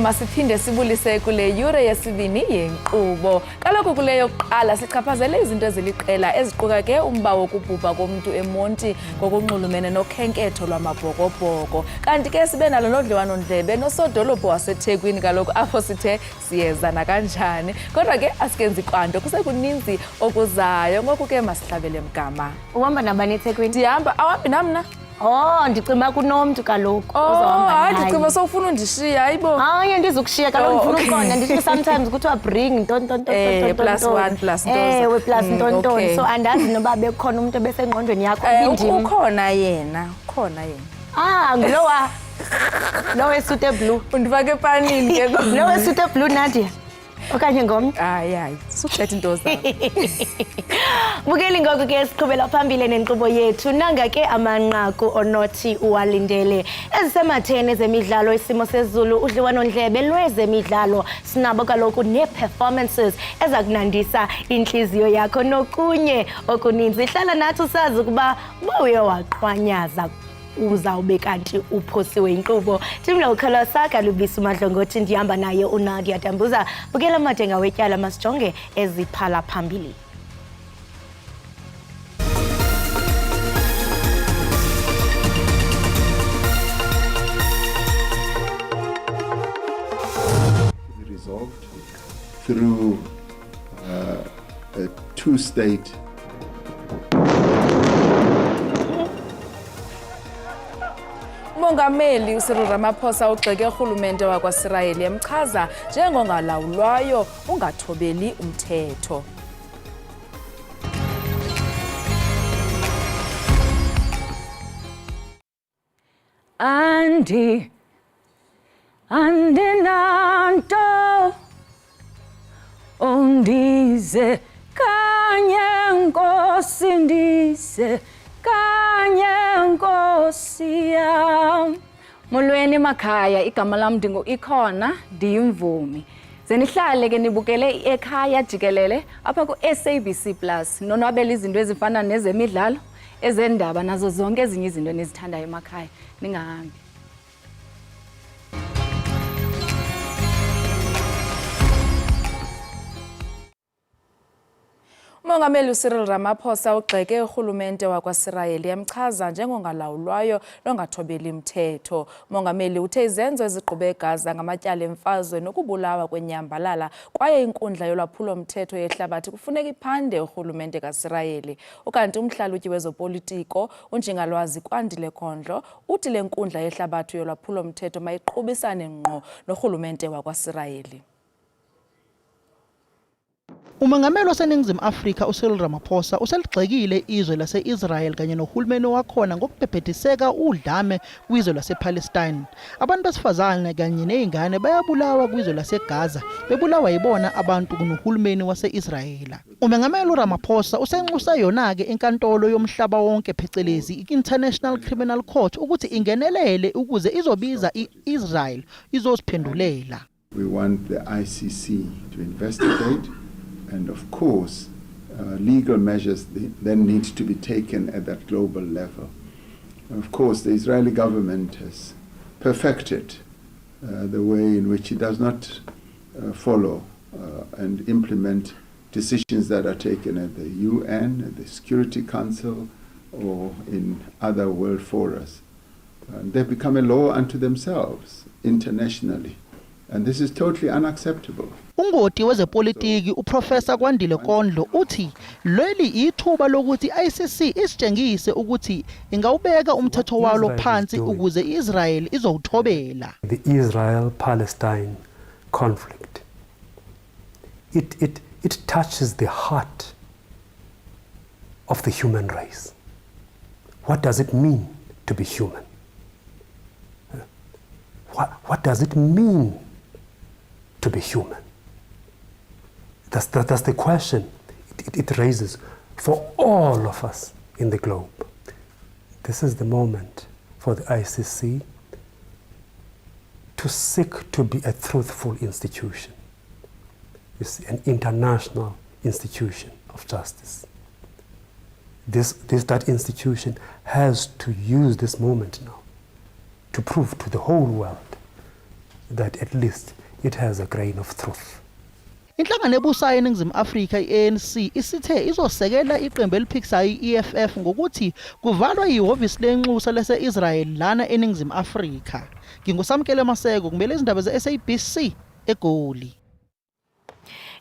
masiphinde sibulise kule yure yesibini yenkqubo. Kaloku kule yokuqala sichaphazele izinto eziliqela eziquka ke umba wokubhubha komuntu eMonti ngokunxulumene nokhenketho lwamabhokobhoko. Kanti ke sibe nalo nodliwano-ndlebe nosodolophu waseThekwini kaloku apho sithe siyezana kanjani. Kodwa ke asikenzi kwanto kusekuninzi okuzayo, ngoku ke masihlabele mgama. Uhamba nabani eThekwini? Ndihamba awambi namna. Oh, ndicima kunomntu kaloku. Hayi ndicima sowufuna undishiya, hayibo. Hayi ndizokushiya kaloku ngifuna ukubona ndithi sometimes kuthiwa bring ntontonto. +1 plus nto. Plus ntonto. So andazi noba bekhona umuntu ebesengqondweni yakho indimi. Ukhona yena. Ngulowa. Lo esuit eblue. Undifake epanini ke. Lo esuit eblue Nadia. Okanye ngomnye? Hayi, sukuthetha into zakho. Bukeli ngoku ke siqhubela phambili nenkqubo yethu. Nanga ke amanqaku onothi uwalindele ezisematheni zemidlalo, isimo sezulu, udliwano-ndlebe lwezemidlalo. Sinabo kaloku nee-performances ezakunandisa intliziyo yakho nokunye okuninzi. Hlala nathi usazi ukuba uye waqhwanyaza uzawube kanti uphosiwe inkqubo. Timla ukhalasa kalubisi umadlongothi ndihamba naye uNadia Dambuza. Bukela amadenga wetyala masijonge eziphala phambili. Resolved through a two-state Umongameli uCyril Ramaphosa ugxeke urhulumente wakwaSirayeli emchaza njengongalawulwayo ungathobeli umthetho. Andinanto undize kanye nkosi ndize kanye nkosi yam. Molweni makhaya, igama lam ndingu-Ikhona, ndiyimvumi. Ze nihlale ke nibukele Ekhaya Jikelele apha ku-SABC Plus. Nonwabela izinto ezifana nezemidlalo, ezendaba nazo zonke ezinye izinto enizithandayo emakhaya. Ningahambi. Umongameli uCyril Ramaphosa ugxeke urhulumente wakwaSirayeli emchaza njengongalawulwayo longathobeli umthetho. Umongameli uthe izenzo eziqhube eGaza ngamatyala emfazwe nokubulawa kwenyambalala kwaye inkundla yolwaphulo-mthetho yehlabathi kufuneka iphande urhulumente kaSirayeli. Ukanti umhlalutyi wezopolitiko uNjingalwazi Kwandile Kondlo uthi le nkundla yehlabathi yolwaphulo-mthetho mayiqhubisane ngqo norhulumente wakwaSirayeli. Umongameli waseNingizimu Afrika uCyril Ramaphosa useligxekile izwe lase-Israel kanye nohulumeni wakhona ngokubhebhetheseka udlame kwizwe lase-Palestine. Abantu besifazane kanye nezingane bayabulawa kwizwe lase-Gaza, bebulawa yibona abantu kunohulumeni wase-Israel. Umongameli uRamaphosa usenxusa yona-ke inkantolo yomhlaba wonke phecelezi i-International Criminal Court ukuthi ingenelele ukuze izobiza i-Israel izosiphendulela. We want the ICC to investigate. And of course, legal measures then need to be taken at that global level. Of course, the Israeli government has perfected the way in which it does not follow and implement decisions that are taken at the UN, at the Security Council, or in other world forums. They've become a law unto themselves internationally. And this is totally unacceptable. Ungoti wezepolitiki uProfessor Kwandile Kondlo uthi leli ithuba lokuthi ICC isitshengise ukuthi ingawubeka umthetho walo phansi ukuze Israel izowuthobela. The Israel-Palestine conflict. It touches the heart of the human race. What does it mean to be human? What does it mean to be human? That's the question it raises for all of us in the globe. This is the moment for the ICC to seek to be a truthful institution. It's an international institution of justice. That institution has to use this moment now to prove to the whole world that at least it has a grain of truth. Inhlangano ebusayo eNingizimu Afrika iANC isithe izosekela iqembu eliphikisayo iEFF ngokuthi kuvalwa ihhovisi lenxusa lase-Israel lana eNingizimu Afrika. Ngingusamkele Maseko kumele izindaba ze-SABC eGoli.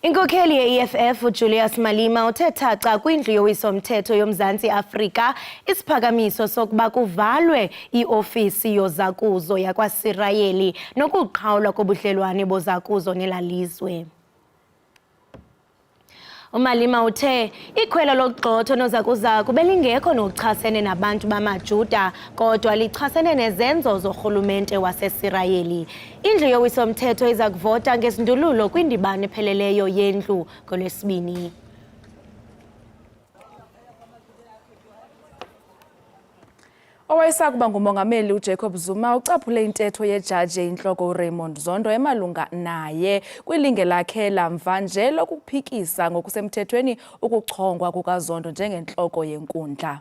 Inkokheli ye-EFF uJulius Malema uthe thaca kwindlu yowiso-mthetho yoMzantsi Afrika isiphakamiso sokuba kuvalwe iofisi yozakuzo yakwaSirayeli nokuqhawulwa kobudlelwane bozakuzo nelalizwe. Umalema uthe ikhwelo lokugxotho nozakuzaku belingekho nokuchasene nabantu bamaJuda kodwa lichasene nezenzo zorhulumente waseSirayeli. Indlu yowiso-mthetho iza kuvota ngesindululo kwindibano epheleleyo yendlu ngolwesibini. Owayesakuba ngumongameli uJacob Zuma ucaphule intetho yejaji inhloko uRaymond Zondo emalunga naye kwilinge lakhe lamva nje lokuphikisa ngokusemthethweni ukuchongwa kukaZondo njengenhloko yenkundla.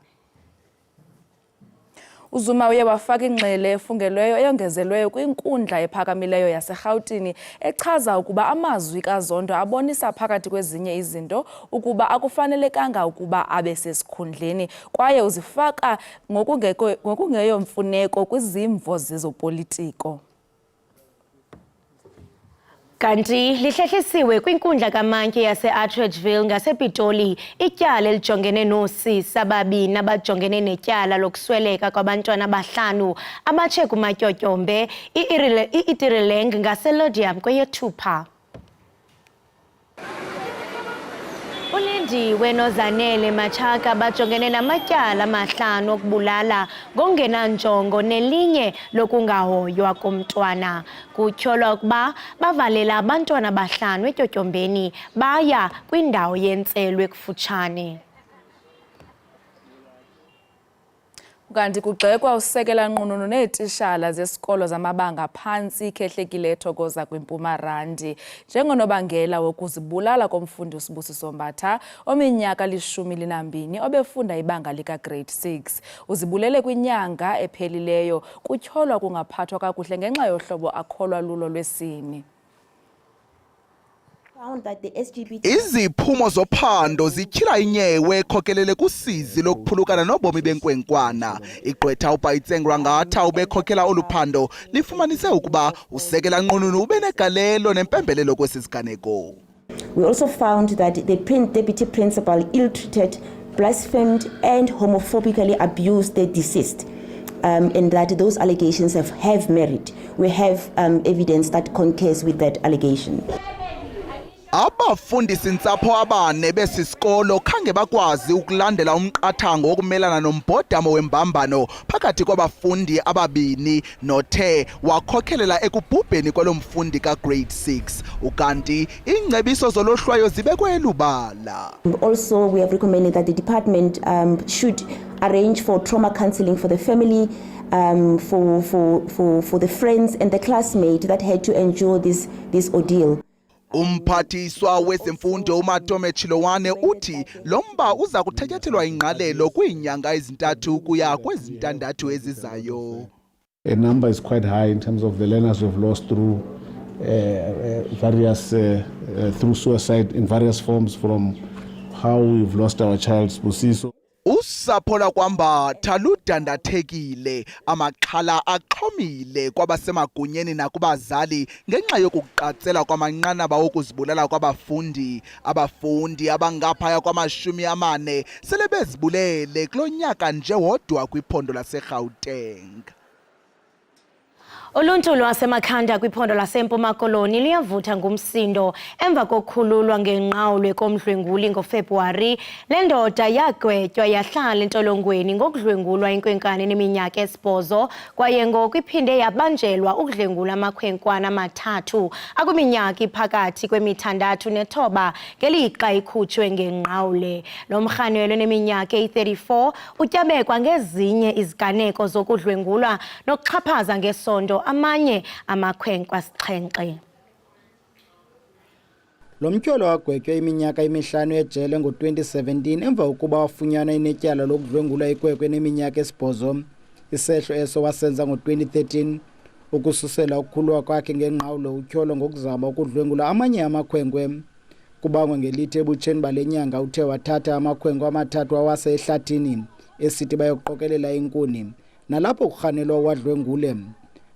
uZuma uye wafaka ingxele efungelweyo eyongezelweyo kwinkundla ephakamileyo yaseRhawutini echaza ukuba amazwi kaZondo abonisa phakathi kwezinye izinto ukuba akufanelekanga ukuba abe sesikhundleni kwaye uzifaka ngokungeyomfuneko kwizimvo zezopolitiko. Kanti lihlehlisiwe kwinkundla kamantyi yase-Atteridgeville ngasePitoli ityala elijongene noosisi ababini abajongene netyala lokusweleka kwabantwana abahlanu abatshe kumatyotyombe i-Itireleng ngaselodium kweyeThupha. uLindiwe noZanele Machaka bajongene namatyala amahlanu okubulala ngongenanjongo nelinye lokungahoywa komntwana. Kutyholwa ukuba bavalela abantwana abahlanu etyotyombeni baya kwindawo yentselo ekufutshane. Kanti kugxekwa usekela nqununu neetishala zesikolo zamabanga phantsi ikhehlekile ethokoza kwiMpumalanga njengonobangela wokuzibulala komfundi uSibusiso Mbatha ominyaka 12 obefunda ibanga lika-grade 6. Uzibulele kwinyanga ephelileyo kutyholwa kungaphathwa kakuhle ngenxa yohlobo akholwa lulo lwesini. Iziphumo zophando zityhila inyewe ekhokelele kusizi lokuphulukana nobomi benkwenkwana. Igqwetha uBayitsengwa ngatha ubekhokela oluphando lifumanise ukuba usekela nqununu ubenegalelo nempembelelo kwesi siganeko. We also found that the deputy principal ill-treated, blasphemed and homophobically abused the deceased. And that those allegations have merit. We have evidence that concurs with that allegation. Abafundisi ntsapho abane besisikolo khange bakwazi ukulandela umqathango wokumelana nombhodamo wembambano phakathi kwabafundi ababini nothe wakhokhelela ekubhubheni kwalomfundi ka-grade 6 ukanti ingcebiso zolohlwayo zibekwe elubala. Also, we have recommended that the department should arrange for trauma counseling for the family, for the friends and the classmates that had to endure this ordeal. Umphathiswa wezemfundo uMatome Chilowane uthi lomba uza kuthatyathelwa ingqalelo kwiinyanga ezintathu kuya kwezintandathu ezizayo. A number is quite high in terms of the learners we've lost through through suicide in various forms, from how we've lost our child Sibusiso. Usapho lwakwambatha ludandathekile, amaxhala axhomile kwabasemagunyeni nakubazali ngenxa yokuqatsela kwamanqanaba wokuzibulala kwabafundi. Abafundi abangaphaya kwama-40 sele bezibulele kulo nyaka nje wodwa kwiphondo laseGauteng. Uluntu lwasemakhanda kwiphondo laseMpuma Koloni liyavutha ngumsindo emva kokukhululwa ngenqawulo komdlwenguli ngoFebruwari. Le ndoda yagwetywa yahlala entolongweni ngokudlwengulwa inkwenkane neminyaka 8 kwaye ngoku iphinde yabanjelwa ukudlwengula amakhwenkwana amathathu akwiminyaka iphakathi kwemithandathu nethoba ngelixa ikhutshwe ngenqawule. Lo mrhanelwe neminyaka 34 utyabekwa ngezinye iziganeko zokudlwengulwa nokuxhaphaza ngesondo amanye amakhwenkwe 7. Lo mtyholo wagwetywa iminyaka 5 ejele ngo-2017 emva ukuba wafunyanwa inetyala lokudlwengula ikwekwe neminyaka 8. Isehlo eso wasenza ngo-2013 ukususela ukukhulwa kwakhe ngenqawulo utyholo ngokuzama ukudlwengula amanye amakhwenkwe. Kubangwa ngelithi ebutsheni bale nyanga uthe wathatha amakhwenkwe amathathu awase ehlathini esithi bayoqokelela inkuni, nalapho kurhanelwa wadlwengule.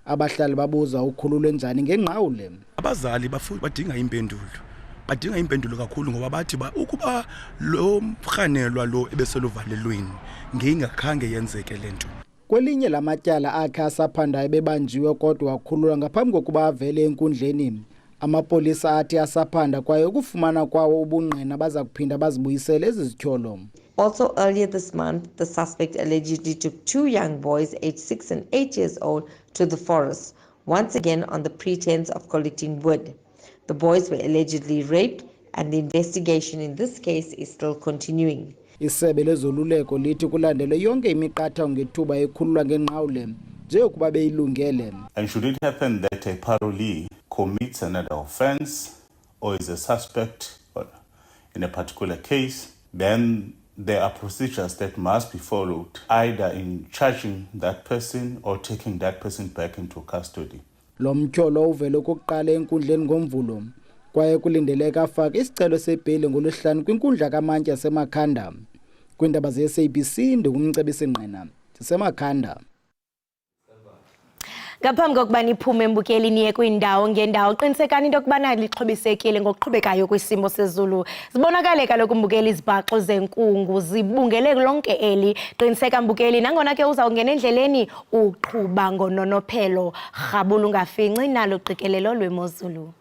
Abahlali babuza ukhululwe njani ngenqawule. Abazali badinga impendulo kakhulu ngoba bathi ukuba lo mrhanelwa lo ebeseluvalelweni ngeyingakhange yenzeke lento. Kwelinye lamatyala akhe asaphandayo bebanjiwe kodwa wakhululwa ngaphambi kokuba avele enkundleni. Amapolisa athi asaphanda kwaye ukufumana kwawo ubungqina baza kuphinda bazibuyisele ezi zityholo. Also earlier this month, the suspect allegedly took 2 young boys aged 6 and 8 years old to the forest, once again on the pretense of collecting wood. The boys were allegedly raped and the investigation in this case is still continuing. Isebe lezoluleko lithi kulandelwe yonke imiqathango ngethuba ekhululwa ngenqawule nje ukuba beyilungele. And should it happen that a parolee commits another offense or is a suspect in a particular case, then there are procedures that must be followed, either in charging that person or taking that person back into custody. Lo mtyholo uvele okokuqala enkundleni ngoMvulo kwaye kulindeleka afake isicelo sebheli ngolwesihlanu kwinkundla kamantyi yasemakhanda. Kwiindaba ze-SABC ndingumcebisi Ngqina sisemakhanda. Ngaphambi kokuba niphume mbukeli niye kwiindawo ngendawo qinisekani into yokubana lixhobisekile ngokuqhubekayo kwisimo sezulu. Zibonakale kaloku mbukeli izibhaxo zenkungu zibungele lonke eli. Qiniseka mbukeli nangona ke uzawungena endleleni uqhuba ngononophelo. Rhabula ungafinci nalo qikelelo lwemozulu.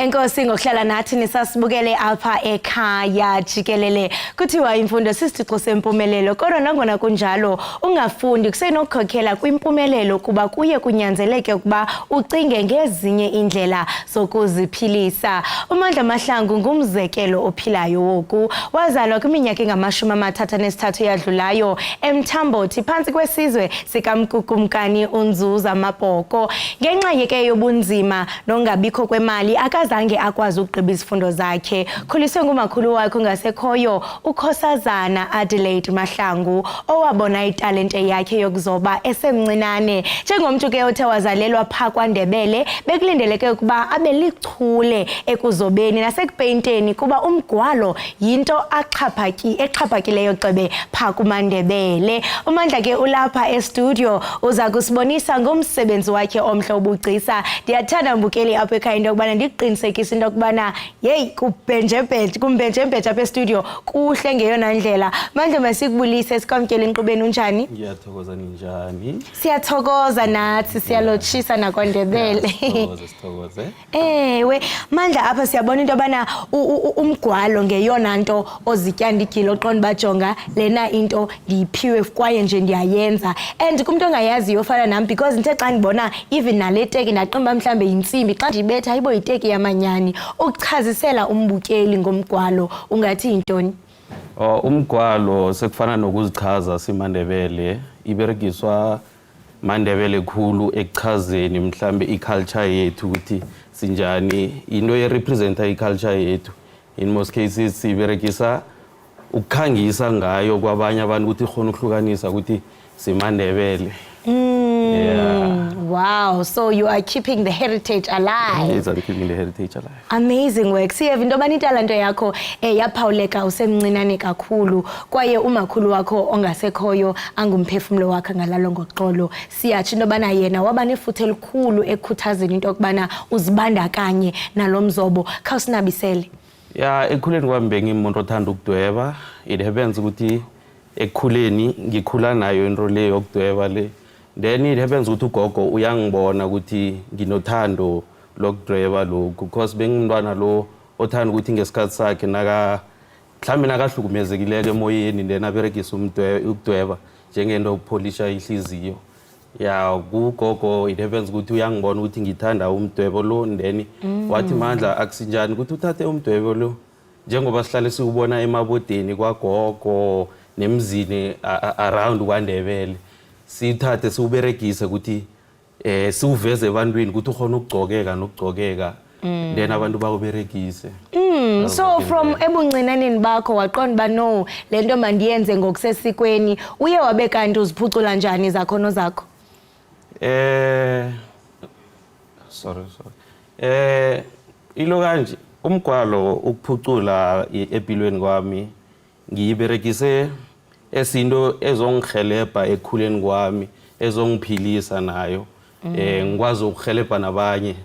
Enkosi ngokuhlala nathi nisasibukele apha ekhaya jikelele. Kuthiwa imfundo sisithixo sempumelelo, kodwa nangona kunjalo ungafundi kusenokukhokhela kwimpumelelo kuba kuye kunyanzeleke ukuba ucinge ngezinye indlela zokuziphilisa. uMandla Mahlangu ngumzekelo ophilayo woku. Wazalwa kwiminyaka engama-33 eyadlulayo eMthambothi phantsi kwesizwe sikamkukumkani uNzuza Mabhoko. Ngenxa yeke yobunzima nongabikho kwemali akazange akwazi ukugqiba izifundo zakhe. Khuliswe ngumakhulu wakhe ongasekhoyo uKhosazana Adelaide Mahlangu owabona italente yakhe yokuzoba esemncinane. Njengomntu ke othe wazalelwa phaa kwaNdebele bekulindeleke ukuba abe lichule ekuzobeni nasekupeyinteni kuba umgwalo yinto exhaphakileyo cebe phaa kumaNdebele. uMandla ke ulapha estudio uza kusibonisa ngomsebenzi wakhe omhle obugcisa. Ndiyathanda mbukeli apha ekhaya into yokubana ndiqinisekise into yokubana yeyi kumbhenjembhethe apha estudio kuhle ngeyona ndlela. Mandla masikubulise sikwamkele enkqubeni unjani? Ngiyathokoza ninjani? Siyathokoza nathi siyalotshisa nakwaNdebele. Sithokoze. Ewe Mandla apha siyabona into yobana umgwalo ngeyona nto ozityandigile oqonda bajonga lena into ndiyiphiwe kwaye nje ndiyayenza. And kumntu ongayaziyo ofana nam because ndithe xa ndibona even nale teki ndaqimba mhlambe yintsimbi xa ndibetha ayibo yiteki yamanyani. Ukuchazisela umbukeli ngomgwalo ungathi yintoni? Umgwalo sekufana nokuzichaza simaNdebele, iberegiswa maNdebele khulu ekuchazeni mhlambe iculture yethu ukuthi sinjani, into erepresenta iculture yethu. In most cases siberegisa ukukhangisa ngayo kwabanye abantu ukuthi khona ukuhlukanisa ukuthi simaNdebele. Yeah. Wow, so you are keeping the heritage alive. Yes, I'm keeping the heritage alive. Amazing work. Siyeva into yobana italente yakho yaphawuleka usemncinane kakhulu kwaye umakhulu wakho ongasekhoyo angumphefumlo wakhe ngalalo ngoxolo. Siyatsho into yobana yena waba nefuthe elikhulu ekukhuthazeni into yokubana uzibandakanye nalo mzobo. Khawusinabisele. Yeah, ekukhuleni kwami bengimuntu othanda ukudweba. It happens ukuthi ekukhuleni ngikhula nayo into le yokudweba le. Then it happens ukuthi ugogo uyangibona ukuthi nginothando lokudweba lokhu because bengumntwana lo othanda ukuthi ngesikhathi sakhe mhlambe nakahlukumezekileke emoyeni then aberegisa ukudweba njengento yokupholisha ihliziyo. Ya kugogo it happens ukuthi uyangibona ukuthi ngithanda umdwebo lo then wathi Mandla akusinjani ukuthi uthathe umdwebo lo njengoba sihlale siubona emabodeni kwagogo nemzini around kwaNdebele. Sithathe siuberegise ukuthi siuveze ebantwini ukuthi ukhona ukugcokeka nokugcokeka then abantu bawuberegise. So from ebuncinaneni bakho waqonda ba no lento mandiyenze ngokusesikweni uye wabe kanti uziphucula njani izakhono zakho? Sorry. Ilo kanje umgwalo ukuphucula empilweni kwami ngiyiberegise esinto ezongikhelebha ekukhuleni kwami ezongiphilisa nayo. Ngikwazi ukukhelebha nabanye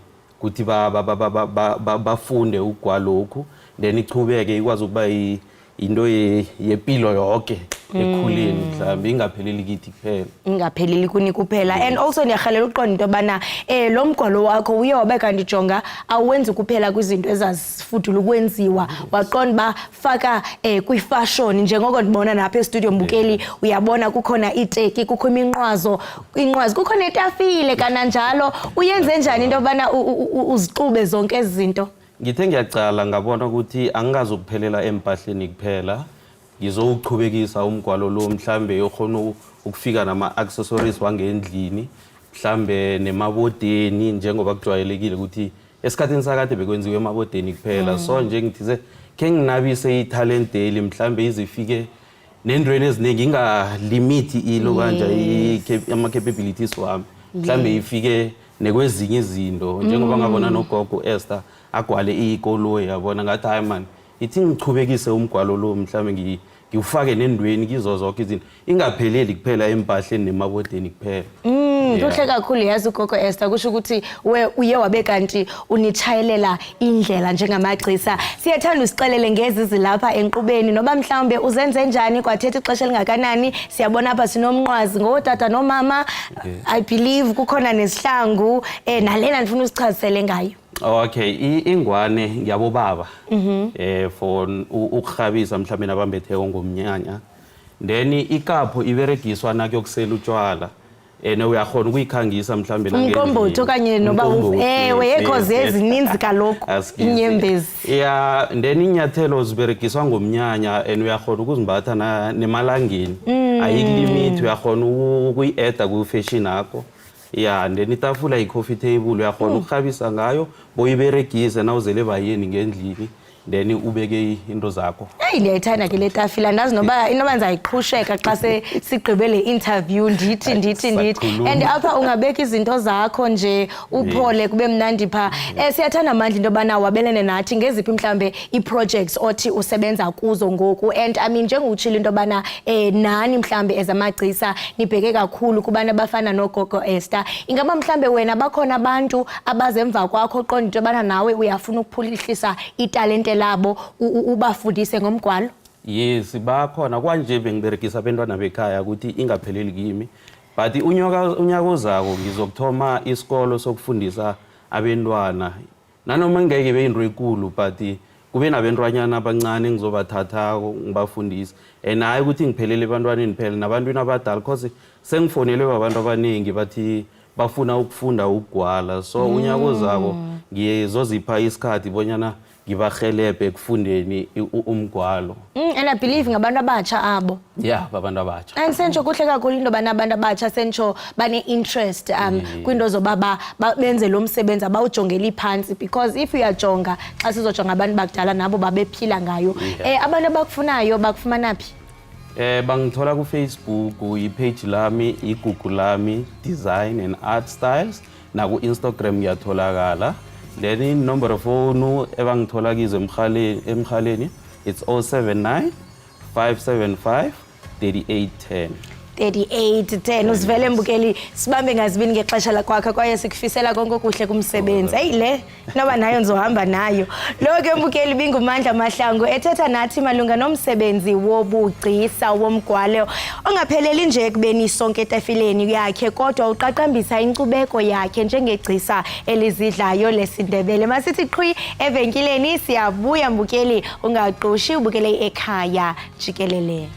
ukuthi bafunde ugwalokhu then ichubeke ikwazi ukuba into yempilo yonke ekukhuleni mhlambe ingapheleli kithi kuphela. Ingapheleli kuni kuphela. And also ndiyahalela uqonda into yobana lo mgwalo wakho uye wabeka ndijonga awenzi kuphela kwizinto ezazifudula ukwenziwa waqonda ba faka kwifashion njengoko ndibona napha estudio mbukeli uyabona kukhona iteki kukho iminqwazi kukhona etafile kananjalo uyenze njani into yobana uzixube zonke izinto? Ngithe ngiyacala ngabona ukuthi angikazi ukuphelela empahleni kuphela ngizokuchubekisa umgwalo lo mhlambe yokhona ukufika nama accessories wangendlini mhlambe nemabodeni njengoba kujwayelekile ukuthi esikhathini sakade bekwenziwe emabodeni kuphela. So nje ngithize ke nginabise italent daily mhlambe izifike nendweni eziningi ingalimiti ilo kanje ama capabilities wami mhlambe ifike nekwezinye izinto njengoba ngabona nogogo Esther agwale ikolo yabona ngathi hayi man ithi ngichubekise umgwalo lo mhlambe ngiufake nendweni kizo zonke izinto ingapheleli kuphela empahleni nemabodeni kuphela. Kuhle kakhulu yazi ugogo Esther kusho ukuthi uye wabe kanti unichayelela indlela njengamagcisa. Siyathanda usixelele ngezi lapha enqubeni noba mhlawumbe uzenze njani kwathethe ixesha elingakanani. Siyabona apha sinomnqwazi ngotata nomama. I believe kukhona nesihlangu nalena ndifuna usichazisele ngayo. Okay, ingwane ngiyabobaba. For ukukhabisa mhlawumbe nabambetheko ngomnyanya. Then ikapho iberegiswa nakuyokusela utshwala. Uyakhona ukuyikhangisa mhlawumbe umqombothi okanye noba ewe yekhozi ezininzi kaloku inyembezi. Yeah, then inyathelo ziberegiswa ngomnyanya uyakhona ukuzimbatha nemalangeni. Ayikulimit uyakhona ukuyi-add ku-fashion yakho. Yeah, then itafula i-coffee table uyakhona ukukhabisa ngayo boyiberegise nawuzele bayeni ngendlini. Then ubeke into zakho. Hey, ndiyayithanda ke le tafila ndazi noba ndizayiqhusheka xa sigqibele interview ndithi. And apha ungabeka izinto zakho nje uphole kube mnandi pha. Siyathanda amandla into yobana wabelene nathi ngeziphi mhlambe ii-projects othi usebenza kuzo ngoku. And I mean njengotshilo into yobana nani mhlambe ezamagcisa nibheke kakhulu kubantu abafana nogogo Esther. Ingaba mhlambe wena bakhona abantu abazemva kwakho oqonda into yobana nawe uyafuna ukuphuhlisa italente labo ubafundise ngomgwalo? Yes, bakhona kwanje bengiberegisa abantwana bekhaya ukuthi ingapheleli kimi. But unyaka ozako ngizokuthoma isikolo sokufundisa abantwana. Nanoma ngeke beyinto enkulu but kube nabantwanyana abancane ngizobathatha ngibafundise. And hayi ukuthi ngiphelele ebantwaneni phela nabantwini abadala because sengifonelwe abantu abaningi bathi bafuna ukufunda ukugwala. So unyaka ozako ngizozipha isikhathi bonyana ngibahelebhe ekufundeni umgwalo. And I believe ngabantu abatsha abo. Yeah, babantu abatsha. And sentsho kuhle kakhulu into bana abantu abatsha sentsho bane-interest kwinto zoba benze lo msebenzi abawujongeli phansi because if uyajonga xa sizojonga abantu bakudala nabo babephila ngayo. Abantu abakufunayo bakufumana phi? Bangithola ku Facebook, i-page lami, i-Google lami, Design and Art Styles, na ku Instagram ngiyatholakala. Then inombolo yefoni ebangithola kizo emkhaleni it's 079 575 3810. 3810 usivele mbukeli sibambe ngazibini ngexesha lakwakho kwaye sikufisela konke okuhle kumsebenzi. Hey le noba nayo nzohamba nayo. Lo ke mbukeli bingumandla Mahlangu ethetha nathi malunga nomsebenzi wobugcisa womgwalo ongapheleli nje kubeni sonke etafileni yakhe kodwa uqaqambisa inkcubeko yakhe njengegcisa elizidlayo lesindebele. Masithi qhwi evenkileni siyabuya mbukeli ungaqoshi ubukele ekhaya jikelele.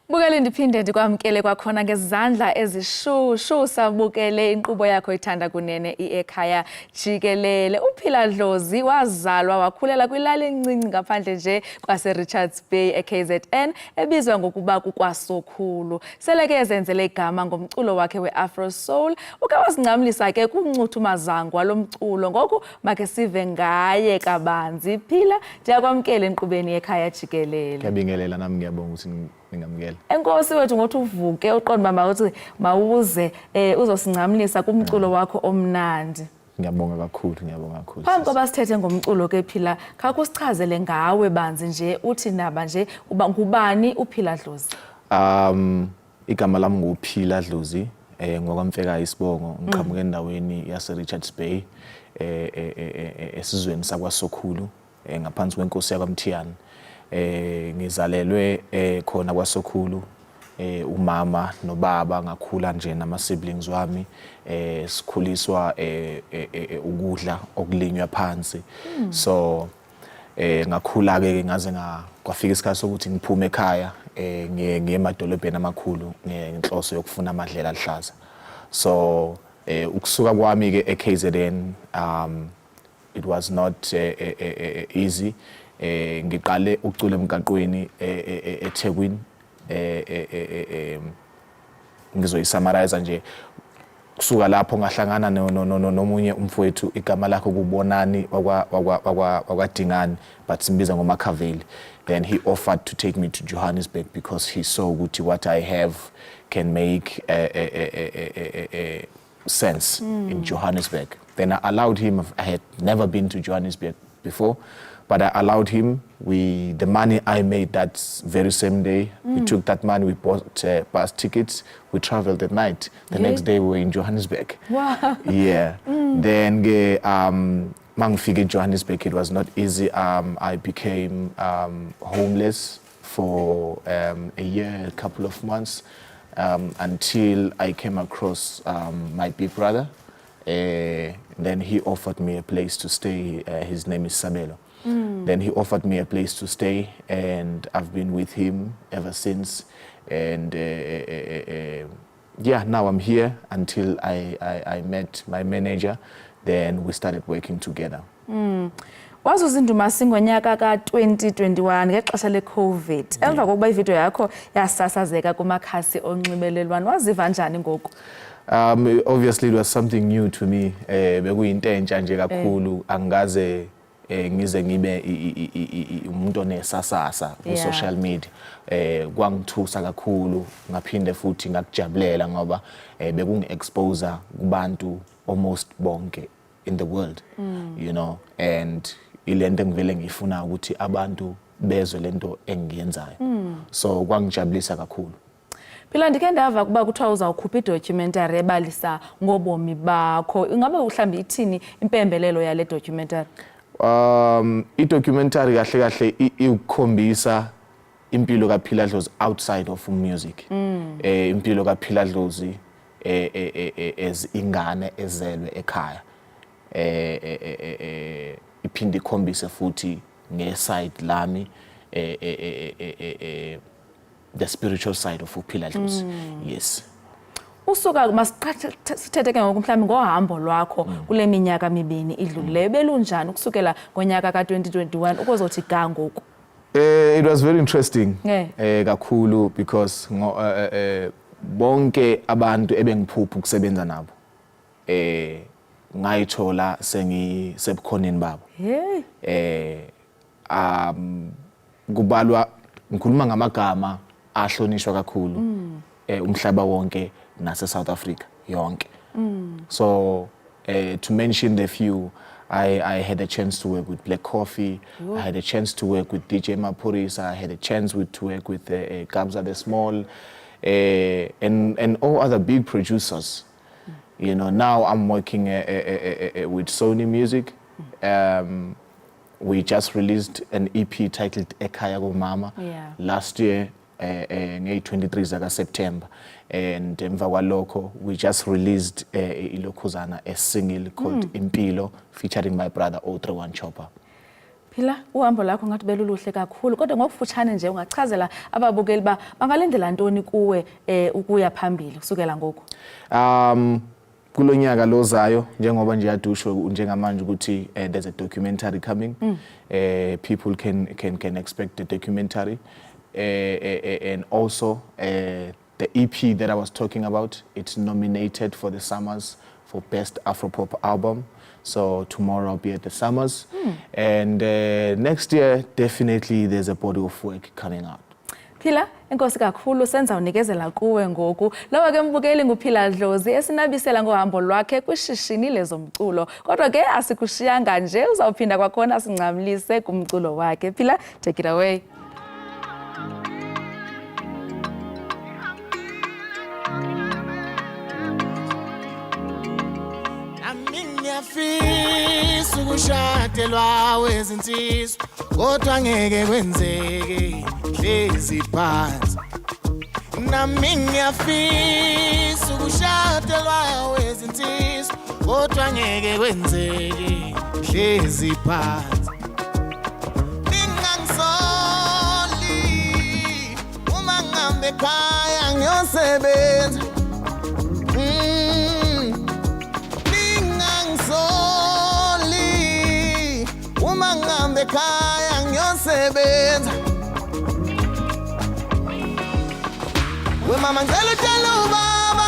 Bukele ndiphinde ndikwamkele kwakhona ngezandla ezishushu sabukele inkqubo yakho ithanda kunene Ekhaya Jikelele. uPhila Dlozi wazalwa wakhulela kwilali encinci ngaphandle nje kwaseRichards Bay eKZN ebizwa ngokuba kukwaSokhulu. Sele ke ezenzele igama ngomculo wakhe weAfro Soul. Uke wasingcamlisa ke kumncuthu mazangwa lomculo ngoku make sive ngaye kabanzi. Phila ndiyakwamkela enkqubeni Ekhaya Jikelele. Ngiyabingelela nami ngiyabonga ukuthi ngingamukela. Enkosi wethu ngothi uvuke uqonda mama uthi mawuze uzosingcamlisa kumculo wakho omnandi. Ngiyabonga kakhulu, ngiyabonga kakhulu. Phambi koba sithethe ngomculo ke Phila, khakho usichazele ngawe banzi nje uthi naba nje uba ngubani uPhila Dlozi? Igama lami nguPhila Dlozi, ngokwamfeka isibongo ngiqhamuke endaweni yaseRichards Bay esizweni sakwaSokhulu ngaphansi kwenkosi yakwaMthiyane. Ngizalelwe khona kwaSokhulu, umama nobaba ngakhula nje nama siblings wami sikhuliswa ukudla okulinywa phansi. So ngakhula ke ngaze kwafika isikhathi sokuthi ngiphume ekhaya ngiye emadolobheni amakhulu ngenhloso yokufuna amadlela aluhlaza. So ukusuka kwami ke eKZN it was not easy. Ngiqale ucula emgaqweni eThekwini ngizoyisummarize nje kusuka lapho ngahlangana nomunye umfowethu igama lakhe kubonani wakwaDingani but simbiza ngoMakhaveli. Then he offered to take me to Johannesburg because he saw ukuthi what I have can make sense in Johannesburg. Then I allowed him. I had never been to Johannesburg before, but I allowed him. The money I made that very same day, we took that money, we bought bus tickets, we traveled at night. The next day we were in Johannesburg. Wow. Yeah. Then mangifike in Johannesburg, it was not easy. I became homeless for a year, a couple of months, until I came across my big brother. Then he offered me a place to stay. His name is Sabelo. Then he offered me a place to stay, and I've been with him ever since. And yeah, now I'm here until I met my manager. Then we started working together. Wazuzindumasi ngonyaka ka-2021 ngexesha le-COVID. Emva kokuba ividiyo yakho yasasazeka kumakhasi onxibelelwano, waziva njani ngoku? Obviously it was something new to me. Bekuyinto entsha nje kakhulu, angaze ngize ngibe umuntu onesasasa ku social media. Kwangithusa kakhulu, ngaphinde futhi ngakujabulela ngoba bekungi-expose kubantu almost bonke in the world, you know, and ilento engivele ngifuna ukuthi abantu bezwe lento engiyenzayo. So kwangijabulisa kakhulu. Phela ndike ndava kuba kuthiwa uzawukhupha idocumentary ebalisa ngobomi bakho. Ingabe mhlawumbe ithini impembelelo yale documentary? I-documentary kahle kahle ikukhombisa impilo kaPhila Dlozi outside of music. Impilo kaPhila Dlozi as ingane ezelwe ekhaya. Iphinde ikhombise futhi nge-side lami the spiritual side of uPhila Dlozi. Yes. Usuka masithethe ke ngoku mhlawumbe ngohambo lwakho kule minyaka mibini idlulileyo belunjani ukusukela ngonyaka ka-2021 ukuzothi ga ngoku? It was very interesting kakhulu because bonke abantu ebengiphupha ukusebenza nabo ngayithola sengisebukhoneni babo. Kubalwa ngikhuluma ngamagama ahlonishwa kakhulu umhlaba wonke nase South Africa yonke. So to mention the few, I had a chance to work with Black Coffee. I had a chance to work with DJ Mapurisa. I had a chance to work with Kabza the Small and all other big producers. You know, now I'm working with Sony Music. We just released an EP titled Ekhaya Mama last year, 23 September. And emva kwalokho we just released a single called Impilo featuring my brother 031 Chopper. Phila uhambo lakho ngathi beluluhle kakhulu kodwa ngokufutshane nje ungachazela ababukeli ba bangalendela ntoni kuwe ukuya phambili kusukela ngoku? Kulonyaka lozayo njengoba nje yadusho njengamanje ukuthi there's a documentary coming. People can expect the documentary and also the EP that I was talking about, it's nominated for the Summers for Best Afropop Album. So tomorrow I'll be at the Summers. And next year, definitely there's a body of work coming out. Phila, enkosi kakhulu senza unikezela kuwe ngoku. Lawa ke mbukeli nguPhila Dlozi esinabisela ngohambo lwakhe kwishishini lezomculo. Kodwa ke asikushiyanga nje uzawuphinda kwakhona singcamlise kumculo wakhe. Phila, take it away. Ngiyafisa ukushadelwa wezinsizwa kodwa ngeke kwenzeke hlezi phansi. Nami ngiyafisa ukushadelwa wezinsizwa kodwa ngeke kwenzeke hlezi phansi. Ningangisoli uma ngihambe ekhaya ngiyosebenza. Uma ngihambe ekhaya ngiyosebenza. We mama ngicela utshela ubaba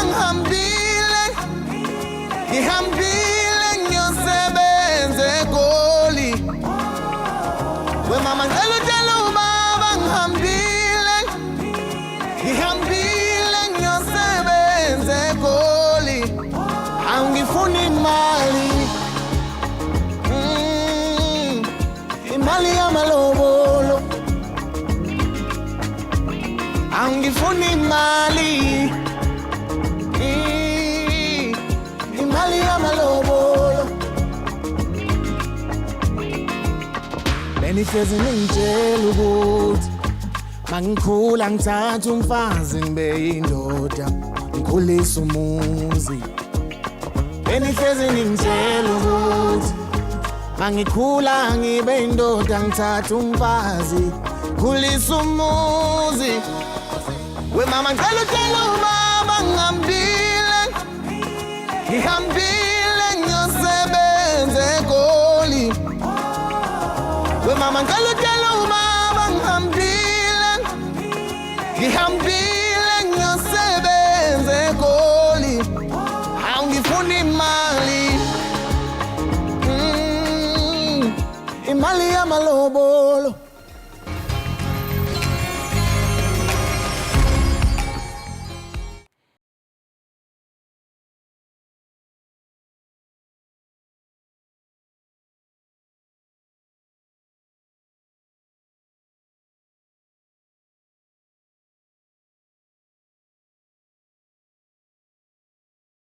ngihambile ngiyosebenza eGoli. We mama ngicela utshela ubaba ngihambile ngiyosebenza eGoli. Angifuni imali, imali yamalobolo. Angifuni imali, imali yamalobolo. Benihlezi ningitshela ukuthi mangikhula ngithatha umfazi ngibe indoda ngikhulisa umuzi benihlezi ningitshela ukuthi mangikhula ngibe indoda ngithatha umfazi ngikhulisa umuzi we mama ngicela utshela ubaba ngihambile ngiyosebenza eGoli we mama ngicela